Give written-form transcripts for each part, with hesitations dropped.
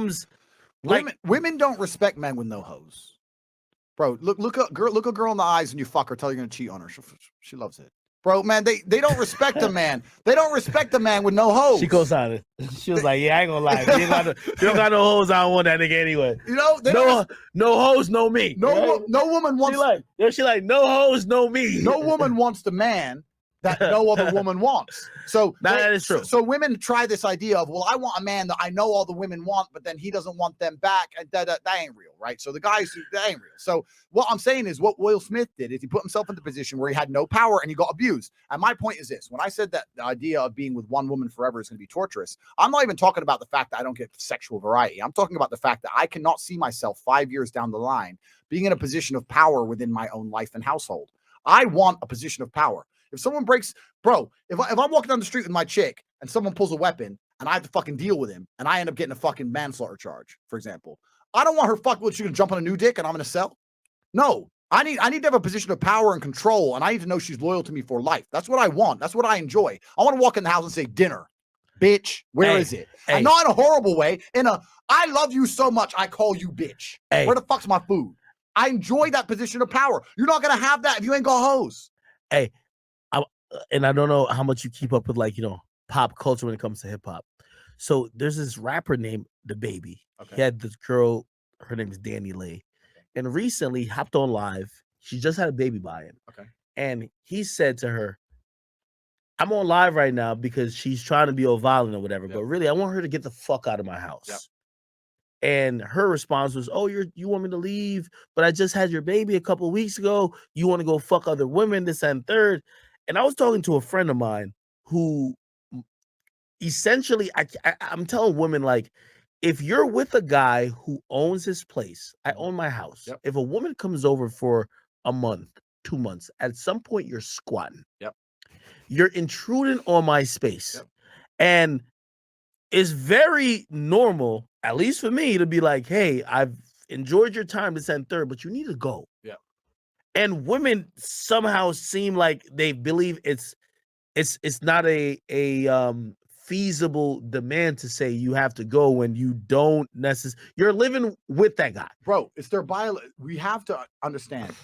becomes like women don't respect men with no hose. Bro, look a girl in the eyes and you fuck her, tell her you're gonna cheat on her. She loves it. Bro, man, they don't respect a man. They don't respect a man with no hose. She goes on it. She was like, "Yeah, I ain't gonna lie. You don't got no hose. I don't want that nigga anyway. You know, no hose, no me. No woman wants. She like no hose, no me. No woman wants the man that no other woman wants. So that is true. So women try this idea of, well, I want a man that I know all the women want, but then he doesn't want them back, and that ain't real, right? So the guys, that ain't real. So what I'm saying is, what Will Smith did is he put himself in the position where he had no power and he got abused. And my point is this: when I said that the idea of being with one woman forever is going to be torturous, I'm not even talking about the fact that I don't get sexual variety. I'm talking about the fact that I cannot see myself 5 years down the line being in a position of power within my own life and household. I want a position of power. If someone breaks, bro, if I'm walking down the street with my chick and someone pulls a weapon and I have to fucking deal with him and I end up getting a fucking manslaughter charge, for example, I don't want her fucking, she's gonna jump on a new dick and I'm gonna sell. No, I need to have a position of power and control, and I need to know she's loyal to me for life. That's what I want. That's what I enjoy. I want to walk in the house and say, dinner, bitch, where is it? And not in a horrible way. I love you so much, I call you bitch. Where the fuck's my food? I enjoy that position of power. You're not gonna have that if you ain't got hoes. And I don't know how much you keep up with, like, pop culture when it comes to hip hop. So there's this rapper named The Baby. Okay. He had this girl, her name is Danny Lay, and recently hopped on live. She just had a baby by him. Okay. And he said to her, "I'm on live right now because she's trying to be all violent or whatever, but really I want her to get the fuck out of my house." Yep. And her response was, "Oh, you want me to leave? But I just had your baby a couple of weeks ago. You want to go fuck other women, this and third." And I was talking to a friend of mine who essentially, I'm telling women, like, if you're with a guy who owns his place, I own my house. Yep. If a woman comes over for a month, 2 months, at some point you're squatting. Yep. You're intruding on my space. Yep. And it's very normal, at least for me, to be like, "Hey, I've enjoyed your time, this and third, but you need to go." Yeah. And women somehow seem like they believe it's not a feasible demand to say you have to go when you don't necessarily. You're living with that guy, bro. It's their we have to understand.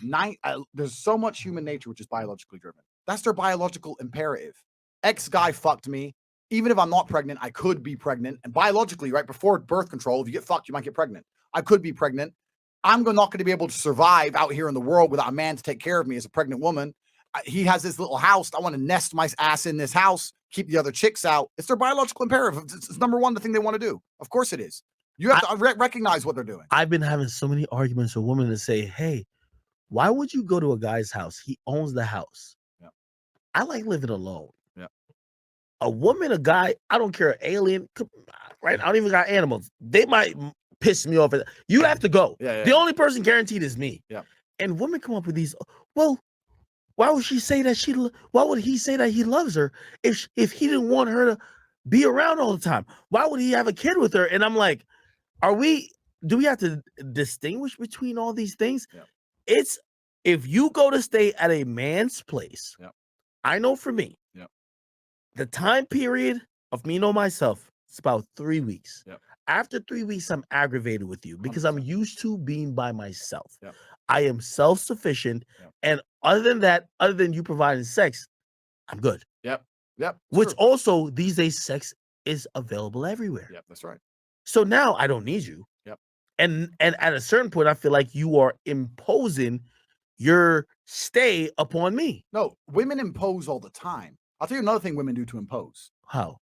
There's so much human nature which is biologically driven. That's their biological imperative. X guy fucked me. Even if I'm not pregnant, I could be pregnant. And biologically, right before birth control, if you get fucked, you might get pregnant. I could be pregnant. I'm not going to be able to survive out here in the world without a man to take care of me as a pregnant woman. He has this little house. I want to nest my ass in this house, keep the other chicks out. It's their biological imperative. It's number one, the thing they want to do. Of course it is. You have to recognize what they're doing. I've been having so many arguments with women to say, "Hey, why would you go to a guy's house? He owns the house." Yeah. I like living alone. Yeah. A woman, a guy, I don't care, alien, right? I don't even got animals. They might piss me off. You have to go. Yeah. The only person guaranteed is me. Yeah. And women come up with these, well, why would she say that why would he say that he loves her if he didn't want her to be around all the time? Why would he have a kid with her? And I'm like, do we have to distinguish between all these things? Yeah. It's, if you go to stay at a man's place, yeah. I know for me, yeah. the time period of me know myself, it's about 3 weeks. Yeah. After 3 weeks, I'm aggravated with you because 100%. I'm used to being by myself. Yeah. I am self-sufficient. Yeah. And other than you providing sex, I'm good. Yep. Yep. Which also, these days, sex is available everywhere. Yep, that's right. So now I don't need you. Yep. And at a certain point, I feel like you are imposing your stay upon me. No, women impose all the time. I'll tell you another thing women do to impose. How?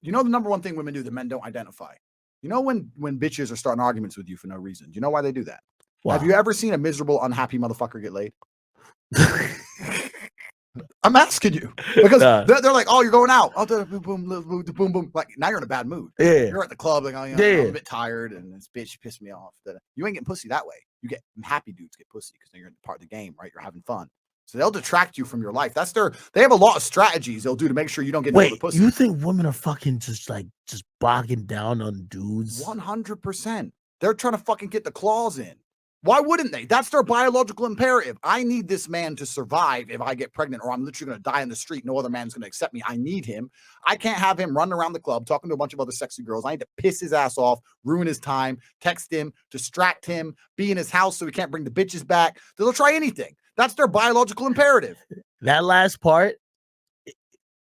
You know the number one thing women do that men don't identify? You know when bitches are starting arguments with you for no reason? Do you know why they do that? Wow. Have you ever seen a miserable, unhappy motherfucker get laid? I'm asking you. Because they're like, "Oh, you're going out. Oh, boom, boom, boom, boom." Like, now you're in a bad mood. Yeah. You're at the club, like, "Oh, I'm a bit tired, and this bitch pissed me off." You ain't getting pussy that way. You get happy dudes get pussy because you're part of the game, right? You're having fun. So they'll detract you from your life. They have a lot of strategies they'll do to make sure you don't get no pussy. You think women are fucking just bogging down on dudes? 100%. They're trying to fucking get the claws in. Why wouldn't they? That's their biological imperative. I need this man to survive if I get pregnant, or I'm literally going to die in the street. No other man's going to accept me. I need him. I can't have him running around the club talking to a bunch of other sexy girls. I need to piss his ass off, ruin his time, text him, distract him, be in his house so he can't bring the bitches back. They'll try anything. That's their biological imperative. That last part,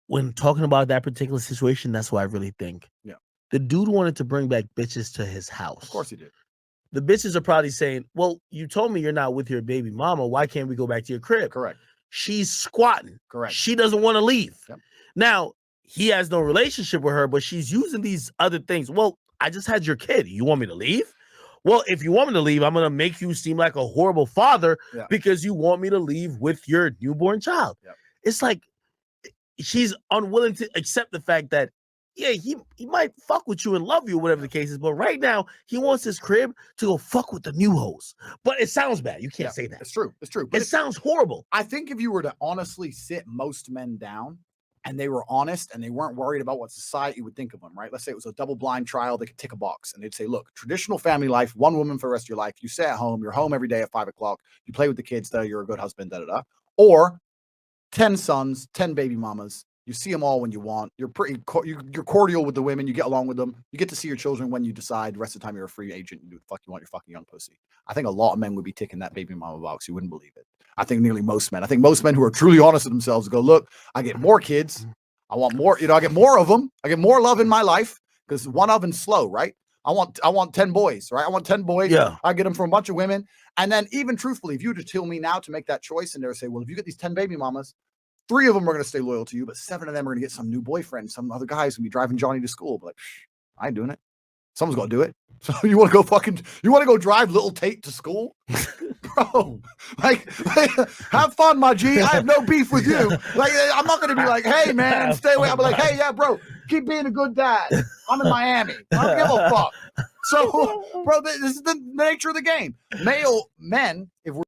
when talking about that particular situation, that's what I really think. Yeah. The dude wanted to bring back bitches to his house. Of course he did. The bitches are probably saying, well, you told me you're not with your baby mama. Why can't we go back to your crib? Correct. She's squatting. Correct. She doesn't want to leave. Yep. Now, he has no relationship with her, but she's using these other things. Well, I just had your kid. You want me to leave? Well, if you want me to leave, I'm going to make you seem like a horrible father because you want me to leave with your newborn child. Yep. It's like she's unwilling to accept the fact that, yeah, he might fuck with you and love you, whatever the case is, but right now he wants his crib to go fuck with the new hoes. But it sounds bad. You can't say that. It's true. It's true. But it sounds horrible. I think if you were to honestly sit most men down and they were honest and they weren't worried about what society would think of them, right? Let's say it was a double-blind trial. They could tick a box and they'd say, look, traditional family life, one woman for the rest of your life. You stay at home. You're home every day at 5 o'clock. You play with the kids. You're a good husband, da-da-da. Or 10 sons, 10 baby mamas. You see them all when you want. You're you're cordial with the women. You get along with them. You get to see your children when you decide. The rest of the time, you're a free agent. You do what the fuck you want. You're fucking young pussy. I think a lot of men would be ticking that baby mama box. You wouldn't believe it. I think nearly most men. I think most men who are truly honest with themselves go, look, I get more kids. I want more. I get more of them. I get more love in my life because one oven's slow, right? I want 10 boys, right? I want 10 boys. Yeah. I get them from a bunch of women. And then even truthfully, if you were to tell me now to make that choice and they would say, well, if you get these 10 baby mamas, 3 of them are going to stay loyal to you, but 7 of them are going to get some new boyfriend. Some other guy's going to be driving Johnny to school. But like, I ain't doing it. Someone's going to do it. So you want to go drive little Tate to school? Bro, like, have fun, my G. I have no beef with you. Like, I'm not going to be like, hey, man, stay away. I'll be like, hey, yeah, bro, keep being a good dad. I'm in Miami. I don't give a fuck. So, bro, this is the nature of the game. Male men, if we're